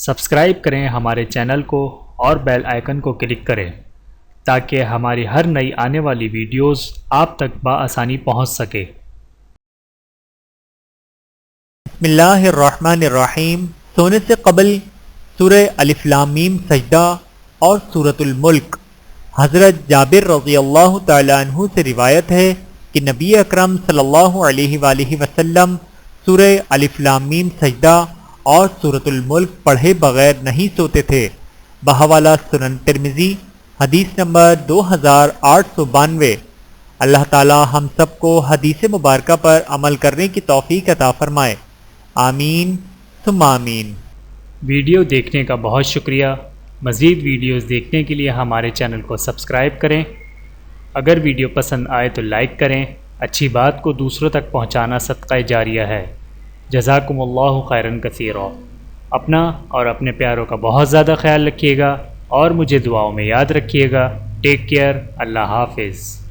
Subscribe کریں ہمارے channel کو اور بیل آئیکن کو کلک کریں تاکہ ہماری ہر نئی آنے والی ویڈیوز آپ تک بآسانی پہنچ سکے۔ بسم اللہ الرحمن الرحیم۔ سونے سے قبل سورہ الف لام میم سجدہ اور سورۃ الملک۔ حضرت جابر رضی اللہ تعالی عنہ سے روایت ہے کہ نبی اکرم صلی اللہ علیہ وآلہ وسلم سورہ الف لام میم سجدہ اور سورۃ الملک پڑھے بغیر نہیں سوتے تھے۔ بحوالہ سنن ترمذی حدیث نمبر 2892۔ اللہ تعالی ہم سب کو حدیث مبارکہ پر عمل کرنے کی توفیق عطا فرمائے، آمین ثم آمین۔ ویڈیو دیکھنے کا بہت شکریہ۔ مزید ویڈیوز دیکھنے کے لیے ہمارے چینل کو سبسکرائب کریں۔ اگر ویڈیو پسند آئے تو لائک کریں۔ اچھی بات کو دوسروں تک پہنچانا صدقہ جاریہ ہے۔ جزاکم اللہ خیرا کثیرا۔ اپنا اور اپنے پیاروں کا بہت زیادہ خیال رکھیے گا اور مجھے دعاؤں میں یاد رکھیے گا۔ Take care. اللہ حافظ۔